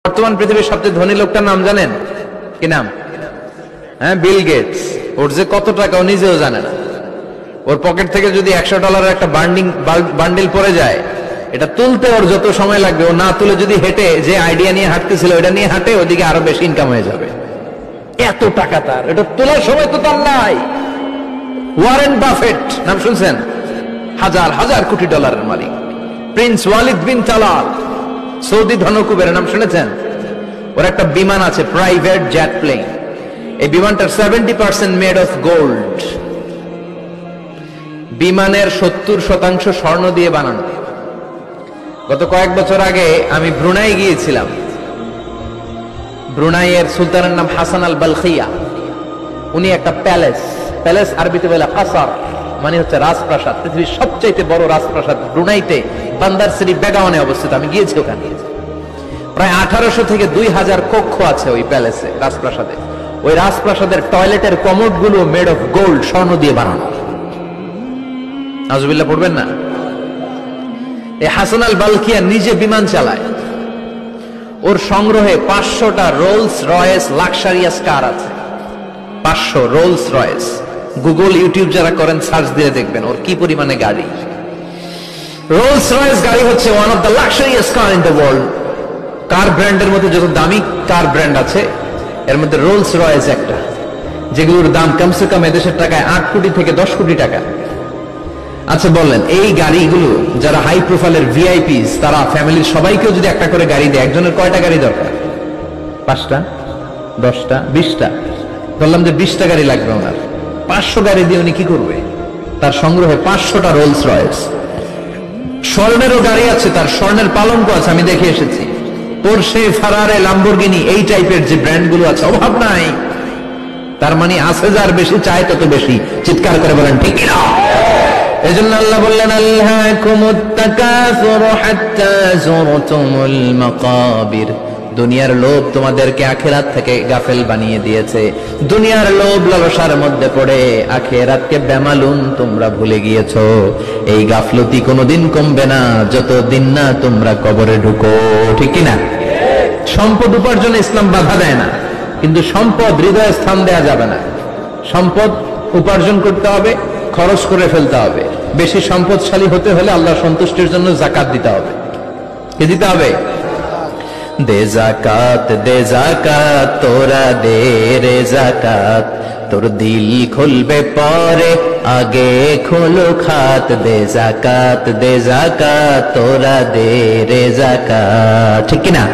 বর্তমান পৃথিবীর সবচেয়ে ধনী লোকটার নাম জানেন কি নাম? হ্যাঁ, বিল গেটস। ওর যে কত টাকা ও নিজেও জানে না। ওর পকেট থেকে যদি $100 একটা বান্ডিল পড়ে যায়, এটা তুলতে ওর যত সময় লাগবে, ও না তুলে যদি হেঁটে যে আইডিয়া নিয়ে হাঁটতেছিল ওটা নিয়ে হাঁটে, ওদিকে আরো বেশি ইনকাম হয়ে যাবে। এত টাকা তার, এটা তোলার সময় তো তার নাই। ওয়ারেন বাফেট নাম শুনছেন? হাজার হাজার কোটি ডলারের মালিক। Prince Walid bin Talal, Saudi ধনকুবের নাম শুনেছেন? ওর একটা বিমান আছে, প্রাইভেট জেট প্লেন। এই বিমানটার 70% মেড অফ গোল্ড। বিমানের 70% স্বর্ণ দিয়ে বানানো। গত কয়েক বছর আগে আমি ব্রুনাই গিয়েছিলাম। ব্রুনাইয়ের সুলতানের নাম হাসান আল বালখিয়া। উনি একটা প্যালেস আরবিতে বলে কাসার, মানে হচ্ছে রাজপ্রাসাদ। পৃথিবীর সবচাইতে বড় রাজপ্রাসাদ ব্রুনাইতে বান্দার সিটি বেগাওয়ানে অবস্থিত। আমি গিয়েছি ওখানে। প্রায় 1800 থেকে 2000 কক্ষ আছে ওই প্যালেসে, রাজপ্রাসাদে। ওই রাজপ্রাসাদের টয়লেটের কমোড গুলো মেড অফ গোল্ড, স্বর্ণ দিয়ে বানানো। নাউজুবিল্লাহ পড়বেন না। এই হাসান আল বালখিয়া নিজে বিমান চালায়। ওর সংগ্রহে 500টা রোলস রয়েস লাক্সারিয়াস কার আছে। 500 রোলস রয়েস। গুগল ইউটিউব যারা করেন সার্চ দিয়ে দেখবেন ওর কি পরিমাণে গাড়ি। রোলস রয়েস গাড়ি হচ্ছে one of the luxurious car in the world. Car ব্র্যান্ডের মধ্যে যত দামি কার ব্র্যান্ড আছে, এর মধ্যে রোলস রয়েস একটা, যেগুলোর দাম কমসে কম এদেশের টাকায় 8 কোটি থেকে 10 কোটি টাকা। আচ্ছা বলেন, এই গাড়িগুলো যারা হাই প্রোফাইলের ভিআইপিস, তারা ফ্যামিলির সবাইকেও যদি একটা করে গাড়ি দেয়, একজনের কয়টা গাড়ি দরকার? 5টা, 10টা, 20টা। বললাম যে 20টা গাড়ি লাগবে ওনার। 500 গাড়ি দিয়ে উনি কি করবে? তার সংগ্রহে 500টা রোলস রয়েস। স্বর্ণেরও গাড়ি আছে, তার স্বর্ণের পালঙ্ক আছে, আমি দেখে এসেছি। পোরশে, ফারারে, লাম্বরগিনি, এই টাইপের যে ব্র্যান্ড গুলো আছে, অভাব নাই। তার মানে আছে, যার বেশি চায় তত বেশি। চিৎকার করে বলেন ঠিক না? এজন্য আল্লাহ বললেন, আল্লাহকুমুত তাকাসুর হাত্তা যুরতুমুল মাকাবির। দুনিয়ার লোভ তোমাদেরকে আখিরাত থেকে গাফেল বানিয়ে দিয়েছে। দুনিয়ার লোভ লালসার মধ্যে পড়ে আখিরাতকে বেমালুম তোমরা ভুলে গিয়েছো। এই গাফলতি কোনোদিন কমবে না যতদিন না তোমরা কবরে ঢুকো। ঠিক কি না? সম্পদ উপার্জনে ইসলাম বাধা দেয় না, কিন্তু সম্পদ হৃদয়ে স্থান দেয়া যাবে না। সম্পদ উপার্জন করতে হবে, খরচ করে ফেলতে হবে। বেশি সম্পদশালী হতে হলে আল্লাহর সন্তুষ্টির জন্য যাকাত দিতে হবে। কি দিতে হবে? দে জাকাত তোরা দে রে জাকাত, তোর দিল খুলবে পরে আগে খোলো খাত। দে জাকাত তোরা দে রে জাকাত। ঠিক কিনা?